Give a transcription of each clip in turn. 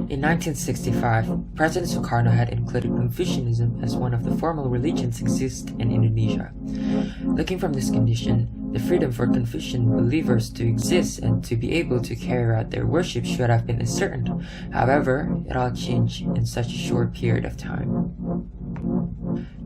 In 1965, President Sukarno had included Confucianism as one of the formal religions exist in Indonesia. Looking from this condition, the freedom for Confucian believers to exist and to be able to carry out their worship should have been ascertained. However, it all changed in such a short period of time.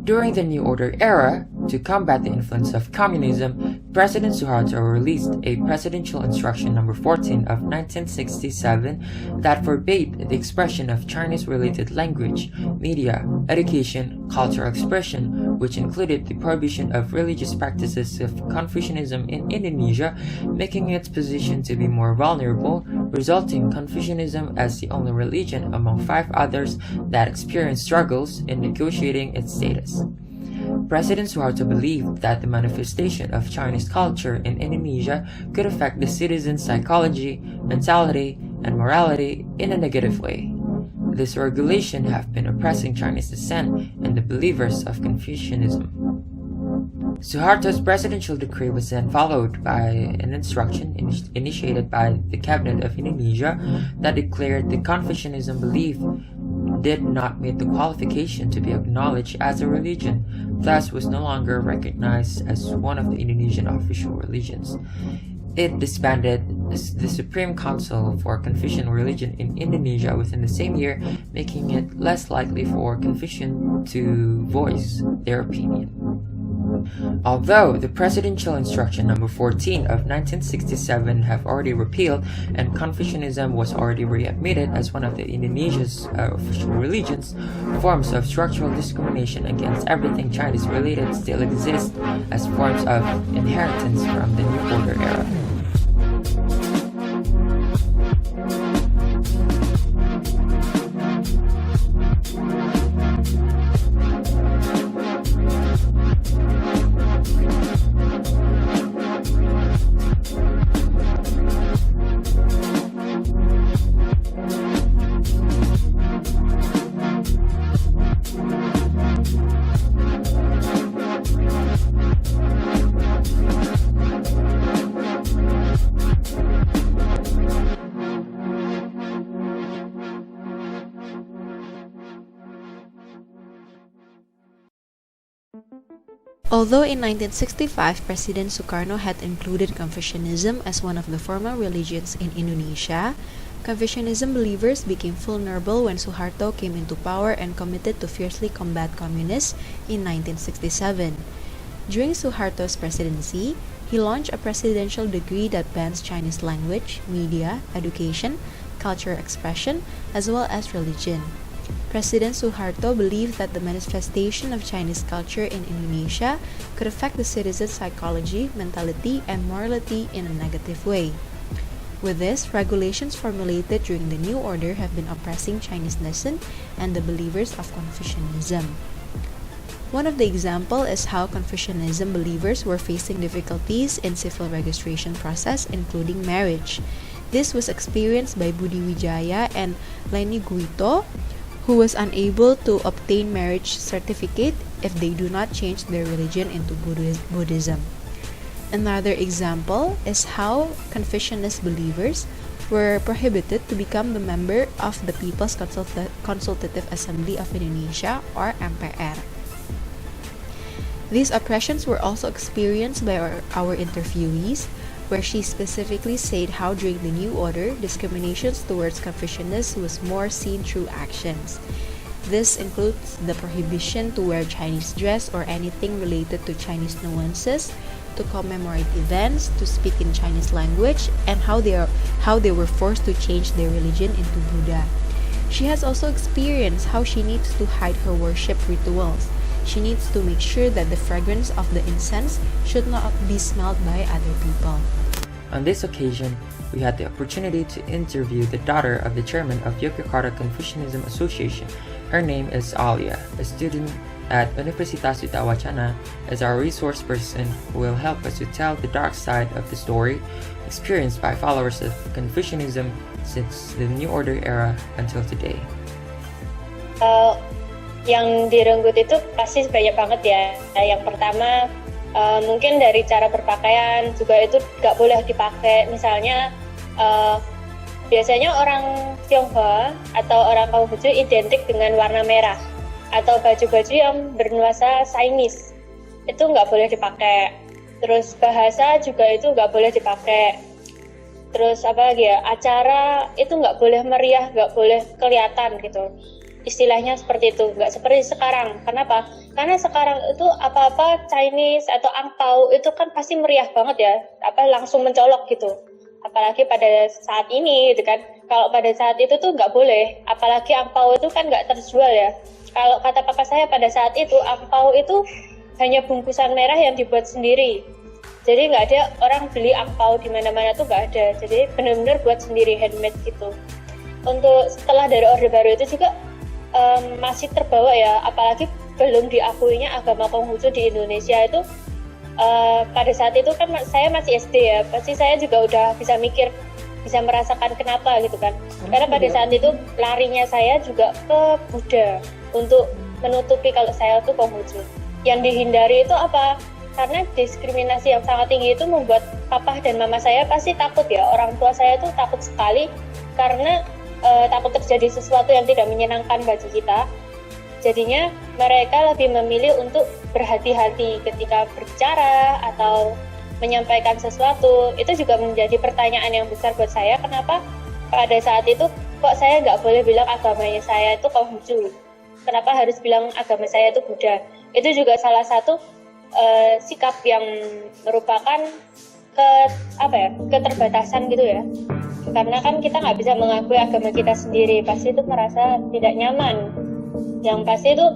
During the New Order era, to combat the influence of communism, President Suharto released a Presidential Instruction No. 14 of 1967 that forbade the expression of Chinese-related language, media, education, cultural expression, which included the prohibition of religious practices of Confucianism in Indonesia, making its position to be more vulnerable, resulting Confucianism as the only religion among 5 others that experienced struggles in negotiating its status. President Suharto believed that the manifestation of Chinese culture in Indonesia could affect the citizens' psychology, mentality, and morality in a negative way. This regulation have been oppressing Chinese descent and the believers of Confucianism. Suharto's presidential decree was then followed by an instruction initiated by the Cabinet of Indonesia that declared the Confucianism belief did not meet the qualification to be acknowledged as a religion, thus was no longer recognized as one of the Indonesian official religions. It disbanded the Supreme Council for Confucian Religion in Indonesia within the same year, making it less likely for Confucians to voice their opinion. Although the Presidential Instruction No. 14 of 1967 have already repealed and Confucianism was already readmitted as one of the Indonesia's official religions, forms of structural discrimination against everything Chinese related still exist as forms of inheritance from the New Order era. Although in 1965 President Sukarno had included Confucianism as one of the formal religions in Indonesia, Confucianism believers became vulnerable when Suharto came into power and committed to fiercely combat communists in 1967. During Suharto's presidency, he launched a presidential decree that bans Chinese language, media, education, cultural expression, as well as religion. President Suharto believed that the manifestation of Chinese culture in Indonesia could affect the citizens' psychology, mentality, and morality in a negative way. With this, regulations formulated during the New Order have been oppressing Chinese descent and the believers of Confucianism. One of the examples is how Confucianism believers were facing difficulties in civil registration process, including marriage. This was experienced by Budi Wijaya and Leni Guito, who was unable to obtain marriage certificate if they do not change their religion into Buddhism. Another example is how Confucianist believers were prohibited to become the member of the People's Consultative Assembly of Indonesia, or MPR. These oppressions were also experienced by our interviewees, where she specifically said how during the New Order, discriminations towards Confucianists was more seen through actions. This includes the prohibition to wear Chinese dress or anything related to Chinese nuances, to commemorate events, to speak in Chinese language, and how they were forced to change their religion into Buddha. She has also experienced how she needs to hide her worship rituals. She needs to make sure that the fragrance of the incense should not be smelled by other people. On this occasion, we had the opportunity to interview the daughter of the chairman of Yogyakarta Confucianism Association. Her name is Alia, a student at Universitas Wicana, as our resource person who will help us to tell the dark side of the story experienced by followers of Confucianism since the New Order era until today. Yang direnggut itu pasti banyak banget ya. Yang pertama mungkin dari cara berpakaian juga itu nggak boleh dipakai. Misalnya biasanya orang Tionghoa atau orang Konghucu identik dengan warna merah atau baju-baju yang bernuansa Chinese itu nggak boleh dipakai. Terus bahasa juga itu nggak boleh dipakai. Terus apa lagi ya, acara itu nggak boleh meriah, nggak boleh kelihatan gitu. Istilahnya seperti itu, nggak seperti sekarang. Kenapa? Karena sekarang itu apa-apa Chinese atau angpau itu kan pasti meriah banget ya, langsung mencolok gitu. Apalagi pada saat ini gitu kan. Kalau pada saat itu tuh nggak boleh, apalagi angpau itu kan nggak terjual ya. Kalau kata papa saya pada saat itu, angpau itu hanya bungkusan merah yang dibuat sendiri. Jadi nggak ada orang beli angpau di mana-mana tuh nggak ada. Jadi benar-benar buat sendiri, handmade gitu. Untuk setelah dari Orde Baru itu juga masih terbawa ya, apalagi belum diakuinya agama Konghucu di Indonesia itu. Pada saat itu kan saya masih SD ya, pasti saya juga udah bisa mikir, bisa merasakan kenapa gitu kan. Karena pada saat itu larinya saya juga ke Buddha untuk menutupi kalau saya tuh Konghucu. Yang dihindari itu apa? Karena diskriminasi yang sangat tinggi itu membuat papa dan mama saya pasti takut ya. Orang tua saya tuh takut sekali karena takut terjadi sesuatu yang tidak menyenangkan bagi kita. Jadinya mereka lebih memilih untuk berhati-hati ketika berbicara atau menyampaikan sesuatu. Itu juga menjadi pertanyaan yang besar buat saya, kenapa pada saat itu kok saya nggak boleh bilang agamanya saya itu Konghucu, kenapa harus bilang agama saya itu Buddha. Itu juga salah satu sikap yang merupakan keterbatasan gitu ya. Karena kan kita nggak bisa mengakui agama kita sendiri, pasti itu merasa tidak nyaman. Yang pasti itu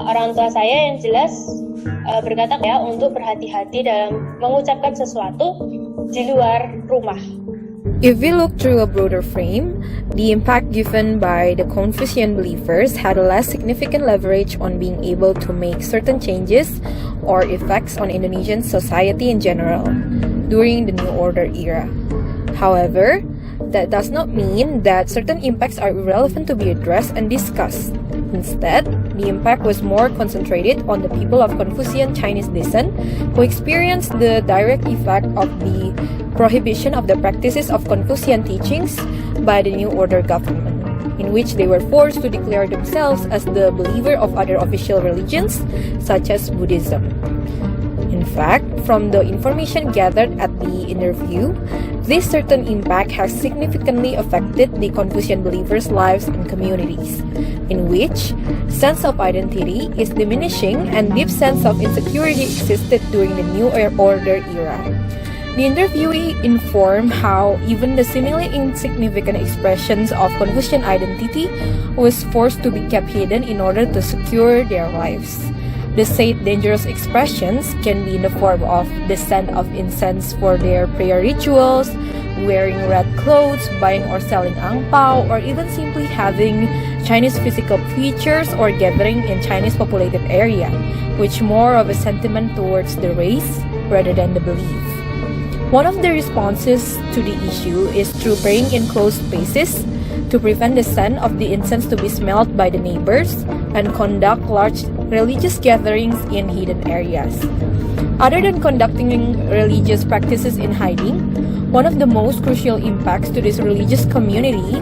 orang tua saya yang jelas berkata ya untuk berhati-hati dalam mengucapkan sesuatu di luar rumah. If we look through a broader frame, the impact given by the Confucian believers had a less significant leverage on being able to make certain changes or effects on Indonesian society in general during the New Order era. However, that does not mean that certain impacts are irrelevant to be addressed and discussed. Instead, the impact was more concentrated on the people of Confucian Chinese descent who experienced the direct effect of the prohibition of the practices of Confucian teachings by the New Order government, in which they were forced to declare themselves as the believer of other official religions, such as Buddhism. In fact, from the information gathered at the interview, this certain impact has significantly affected the Confucian believers' lives and communities, in which sense of identity is diminishing and deep sense of insecurity existed during the New Order era. The interviewee informed how even the seemingly insignificant expressions of Confucian identity was forced to be kept hidden in order to secure their lives. The said dangerous expressions can be in the form of the scent of incense for their prayer rituals, wearing red clothes, buying or selling angpao, or even simply having Chinese physical features or gathering in Chinese populated area, which more of a sentiment towards the race rather than the belief. One of the responses to the issue is through praying in closed spaces to prevent the scent of the incense to be smelled by the neighbors and conduct large religious gatherings in hidden areas. Other than conducting religious practices in hiding, one of the most crucial impacts to this religious community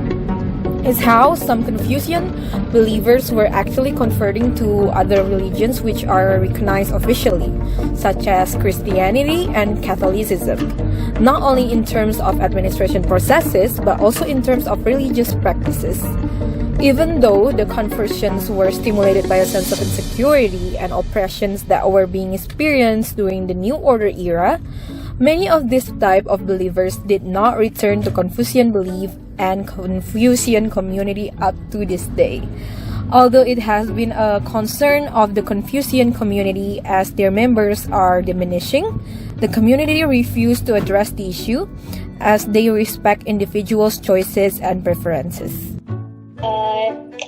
is how some Confucian believers were actually converting to other religions which are recognized officially, such as Christianity and Catholicism, not only in terms of administration processes, but also in terms of religious practices. Even though the conversions were stimulated by a sense of insecurity and oppressions that were being experienced during the New Order era, many of this type of believers did not return to Confucian belief and Confucian community up to this day. Although it has been a concern of the Confucian community as their members are diminishing, the community refused to address the issue as they respect individuals' choices and preferences.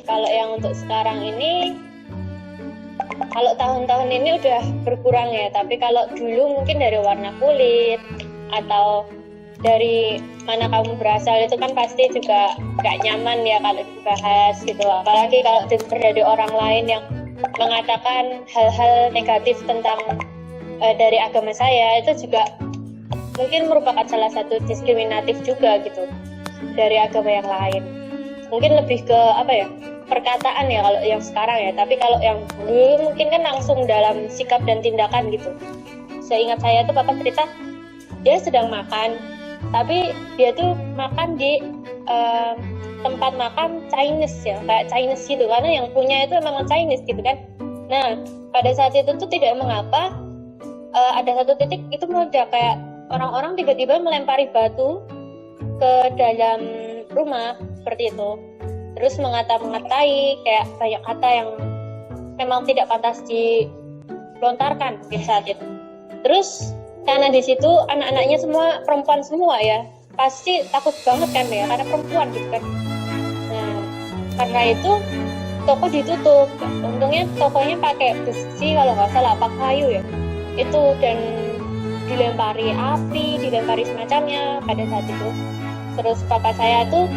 Kalau yang untuk sekarang ini, kalau tahun-tahun ini udah berkurang ya, tapi kalau dulu mungkin dari warna kulit atau dari mana kamu berasal itu kan pasti juga gak nyaman ya kalau dibahas gitu, apalagi kalau dari orang lain yang mengatakan hal-hal negatif tentang dari agama saya, itu juga mungkin merupakan salah satu diskriminatif juga gitu. dari agama yang lain. Mungkin lebih ke perkataan ya kalau yang sekarang ya, tapi kalau yang dulu mungkin kan langsung dalam sikap dan tindakan gitu. Seingat saya tuh papa cerita dia sedang makan, tapi dia tuh makan di tempat makan Chinese ya, kayak Chinese gitu, karena yang punya itu memang Chinese gitu kan. Nah pada saat itu tuh tidak mengapa ada satu titik itu meledak, kayak orang-orang tiba-tiba melempari batu ke dalam rumah seperti itu, terus mengata-ngatai kayak banyak kata yang memang tidak pantas dilontarkan di saat itu. Terus karena di situ anak-anaknya semua perempuan semua ya, pasti takut banget kan ya, karena perempuan gitu kan. Nah karena itu toko ditutup, untungnya tokonya pakai besi kalau nggak salah, apa kayu ya itu, dan dilempari api, dilempari semacamnya pada saat itu. Terus papa saya tuh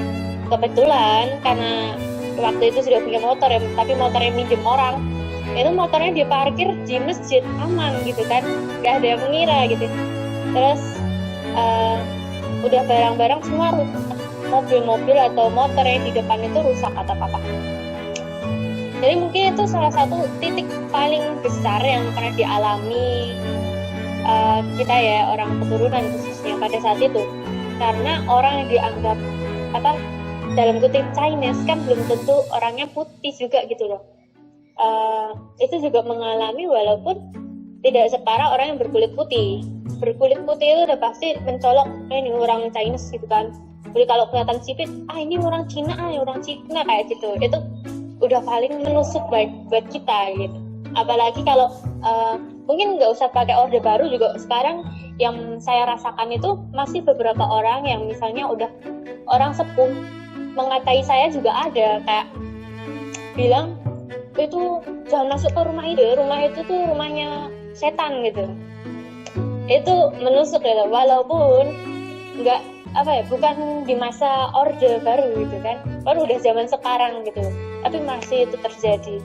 kebetulan karena waktu itu sudah punya motor ya, tapi motornya minjem orang, itu motornya dia parkir di masjid, aman gitu kan, gak ada yang mengira gitu. Terus udah barang-barang semua rusak, mobil-mobil atau motor yang di depan itu rusak kata papa. Jadi mungkin itu salah satu titik paling besar yang pernah dialami kita ya, orang keturunan khususnya pada saat itu. Karena orang yang dianggap dalam kutip Chinese kan belum tentu orangnya putih juga gitu loh. Itu juga mengalami walaupun tidak separah orang yang berkulit putih. Berkulit putih itu udah pasti mencolok, ini orang Chinese gitu kan. Jadi kalau kelihatan sipit, ini orang Cina, orang Cina kayak gitu. Itu udah paling menusuk buat kita gitu. Apalagi kalau mungkin nggak usah pakai orde baru juga, sekarang yang saya rasakan itu masih beberapa orang yang misalnya udah orang sepuh mengatai saya juga ada, kayak bilang itu jangan masuk ke rumah itu tuh rumahnya setan gitu. Itu menusuk ya, walaupun nggak bukan di masa orde baru gitu kan, baru udah zaman sekarang gitu, tapi masih itu terjadi.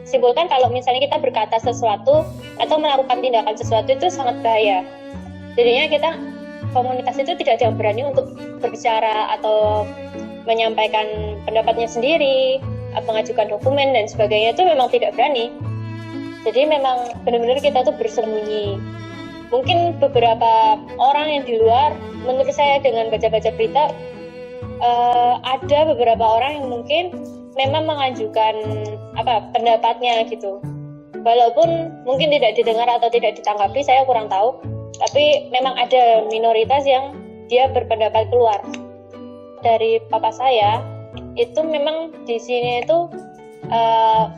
Simpulkan kalau misalnya kita berkata sesuatu atau melakukan tindakan sesuatu itu sangat bahaya. Jadinya kita komunitas itu tidak ada yang berani untuk berbicara atau menyampaikan pendapatnya sendiri, mengajukan dokumen dan sebagainya, itu memang tidak berani. Jadi memang benar-benar kita tuh bersembunyi. Mungkin beberapa orang yang di luar, menurut saya dengan baca-baca berita, ada beberapa orang yang mungkin memang mengajukan pendapatnya gitu. Walaupun mungkin tidak didengar atau tidak ditanggapi, saya kurang tahu. Tapi memang ada minoritas yang dia berpendapat keluar. Dari papa saya, itu memang di sini itu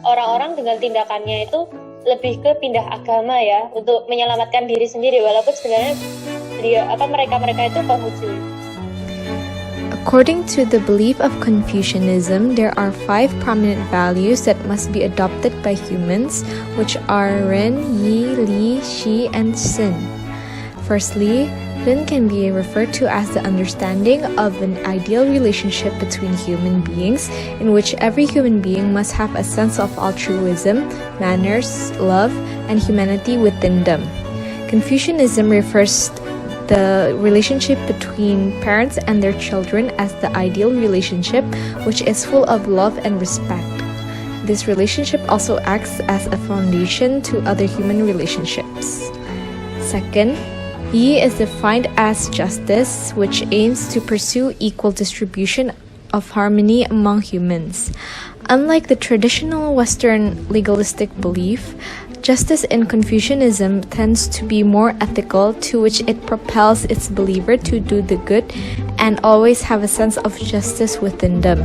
orang-orang dengan tindakannya itu lebih ke pindah agama ya, untuk menyelamatkan diri sendiri, walaupun sebenarnya mereka itu Konghucu. According to the belief of Confucianism, there are 5 prominent values that must be adopted by humans, which are Ren, Yi, Li, Shi, and Sin. Firstly, Ren can be referred to as the understanding of an ideal relationship between human beings, in which every human being must have a sense of altruism, manners, love, and humanity within them. Confucianism refers the relationship between parents and their children as the ideal relationship, which is full of love and respect. This relationship also acts as a foundation to other human relationships. Second, Yi is defined as justice, which aims to pursue equal distribution of harmony among humans. Unlike the traditional Western legalistic belief, justice in Confucianism tends to be more ethical, to which it propels its believer to do the good and always have a sense of justice within them.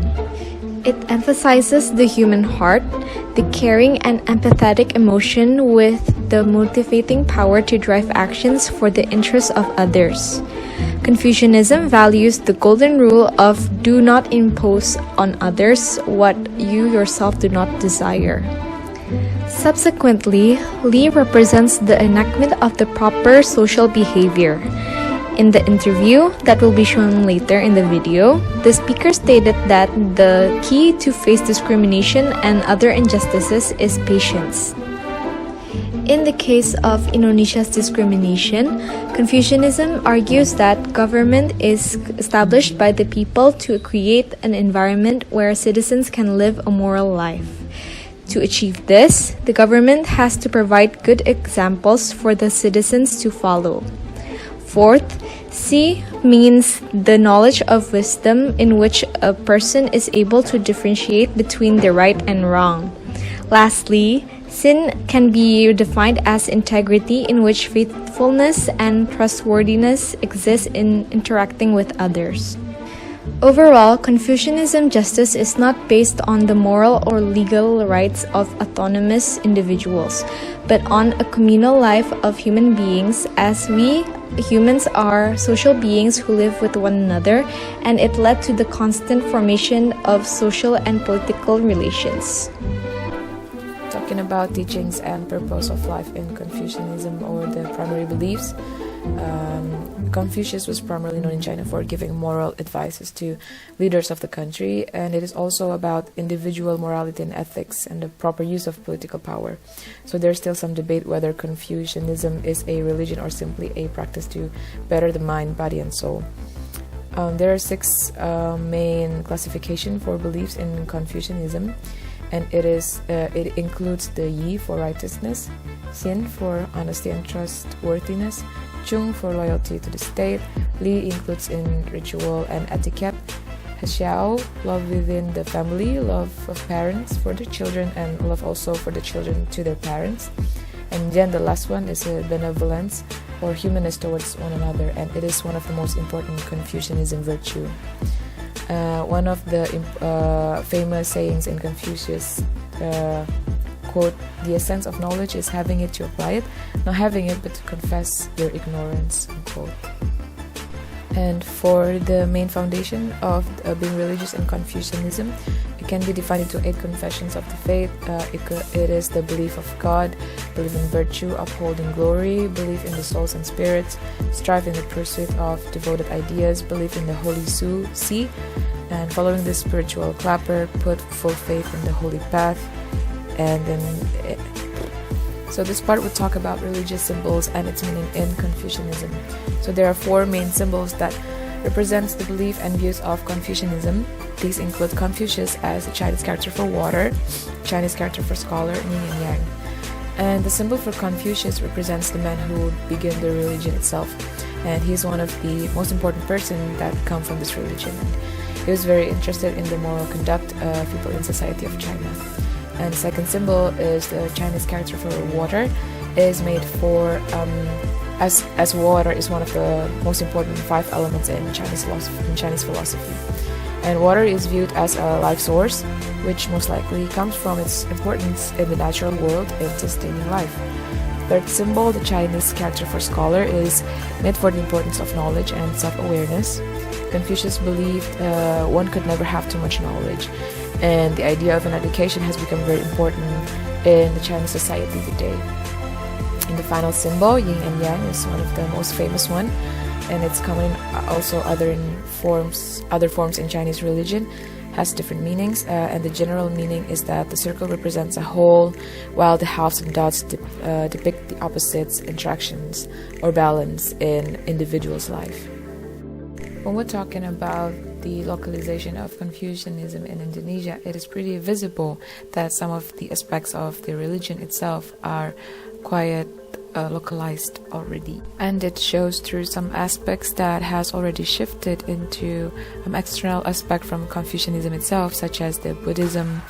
It emphasizes the human heart, the caring and empathetic emotion with the motivating power to drive actions for the interests of others. Confucianism values the golden rule of do not impose on others what you yourself do not desire. Subsequently, Li represents the enactment of the proper social behavior. In the interview that will be shown later in the video, the speaker stated that the key to face discrimination and other injustices is patience. In the case of Indonesia's discrimination, Confucianism argues that government is established by the people to create an environment where citizens can live a moral life. To achieve this, the government has to provide good examples for the citizens to follow. Fourth, C means the knowledge of wisdom in which a person is able to differentiate between the right and wrong. Lastly, sin can be defined as integrity in which faithfulness and trustworthiness exist in interacting with others. Overall, Confucianism justice is not based on the moral or legal rights of autonomous individuals, but on a communal life of human beings, as we humans are social beings who live with one another, and it led to the constant formation of social and political relations. Talking about teachings and purpose of life in Confucianism, or the primary beliefs, Confucius was primarily known in China for giving moral advices to leaders of the country, and it is also about individual morality and ethics and the proper use of political power. So there's still some debate whether Confucianism is a religion or simply a practice to better the mind, body, and soul. There are 6 main classifications for beliefs in Confucianism, and it includes the Yi for righteousness, Xin for honesty and trustworthiness, Chung for loyalty to the state, Li includes in ritual and etiquette, Xiao, love within the family, love of parents for their children, and love also for the children to their parents. And then the last one is benevolence, or humanness towards one another, and it is one of the most important Confucianism virtue. One of the famous sayings in Confucius, quote, "The essence of knowledge is having it to apply it, not having it but to confess your ignorance," unquote. And for the main foundation of being religious in Confucianism, it can be divided into 8 confessions of the faith. It is the belief of God, belief in virtue, upholding glory, belief in the souls and spirits, strive in the pursuit of devoted ideas, belief in the Holy See, and following the spiritual clapper, put full faith in the holy path. And then so this part would talk about religious symbols and its meaning in Confucianism. So there are 4 main symbols that represents the belief and views of Confucianism. These include Confucius as the Chinese character for water, Chinese character for scholar, yin and yang. And the symbol for Confucius represents the man who began the religion itself, and he is one of the most important person that come from this religion. He was very interested in the moral conduct of people in society of China. And the second symbol is the Chinese character for water. It is made for as water is one of the most important 5 elements in Chinese philosophy. And water is viewed as a life source, which most likely comes from its importance in the natural world in sustaining life. Third symbol, the Chinese character for scholar, is made for the importance of knowledge and self-awareness. Confucius believed one could never have too much knowledge, and the idea of an education has become very important in the Chinese society today. And the final symbol, yin and yang, is one of the most famous one, and it's common also other forms in Chinese religion, has different meanings, and the general meaning is that the circle represents a whole, while the halves and dots depict the opposites, interactions, or balance in individual's life. When we're talking about the localization of Confucianism in Indonesia, it is pretty visible that some of the aspects of the religion itself are quite localized already, and it shows through some aspects that has already shifted into external aspect from Confucianism itself, such as the Buddhism,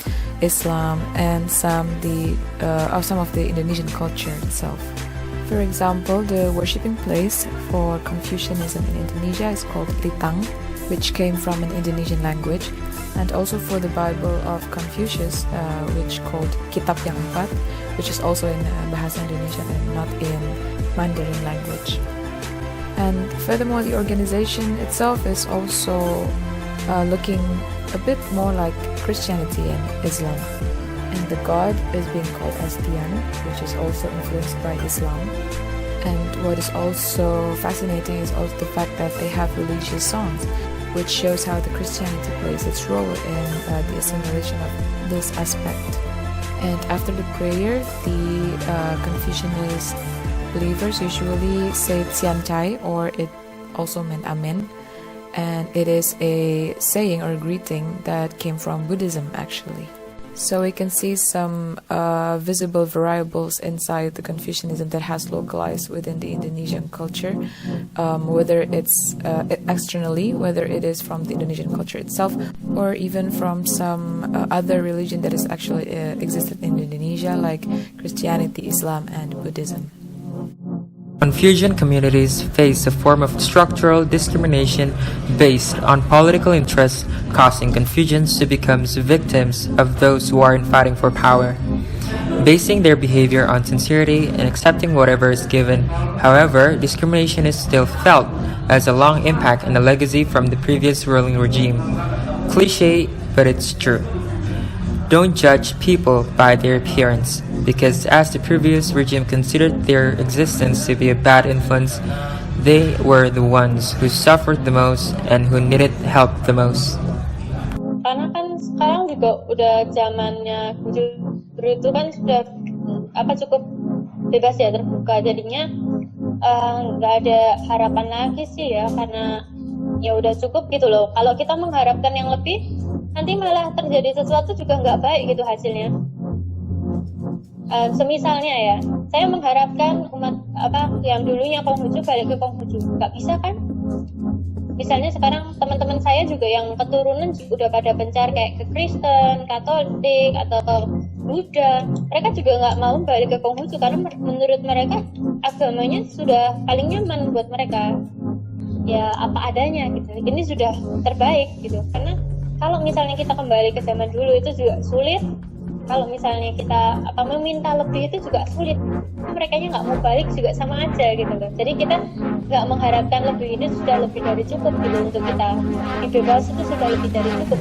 Islam, and some of the Indonesian culture itself. For example, the worshipping place for Confucianism in Indonesia is called Litang, which came from an Indonesian language, and also for the Bible of Confucius, which called Kitab yang Empat, which is also in Bahasa Indonesia and not in Mandarin language. And furthermore, the organization itself is also looking a bit more like Christianity and Islam. And the god is being called as Tian, which is also influenced by Islam. And what is also fascinating is also the fact that they have religious songs, which shows how the Christianity plays its role in the assimilation of this aspect. And after the prayer, the Confucianist believers usually say Tiantai, or it also meant Amen. And it is a saying or greeting that came from Buddhism actually. So we can see some visible variables inside the Confucianism that has localized within the Indonesian culture, whether it's externally, whether it is from the Indonesian culture itself, or even from some other religion that is actually existed in Indonesia, like Christianity, Islam, and Buddhism. Confucian communities face a form of structural discrimination based on political interest, causing Confucians to become victims of those who are fighting for power, basing their behavior on sincerity and accepting whatever is given. However, discrimination is still felt as a long impact and a legacy from the previous ruling regime. Cliché, but it's true. Don't judge people by their appearance, because as the previous regime considered their existence to be a bad influence, they were the ones who suffered the most and who needed help the most. Karena kan sekarang juga udah zamannya guru itu kan sudah cukup bebas ya, terbuka, jadinya nggak ada harapan lagi sih ya, karena ya udah cukup gitu loh. Kalau kita mengharapkan yang lebih, nanti malah terjadi sesuatu juga nggak baik gitu hasilnya. Semisalnya ya, saya mengharapkan umat yang dulunya Konghucu balik ke Konghucu, nggak bisa kan? Misalnya sekarang teman-teman saya juga yang keturunan udah pada bencar kayak ke Kristen, Katolik, atau ke Buddha, mereka juga nggak mau balik ke Konghucu karena menurut mereka agamanya sudah paling nyaman buat mereka. Ya apa adanya gitu. Ini sudah terbaik gitu. Karena kalau misalnya kita kembali ke zaman dulu itu juga sulit. Kalau misalnya kita meminta lebih itu juga sulit. Mereka nggak mau balik juga sama aja gitu loh. Jadi kita nggak mengharapkan lebih, ini sudah lebih dari cukup gitu untuk kita. Dibebas itu sudah lebih dari cukup.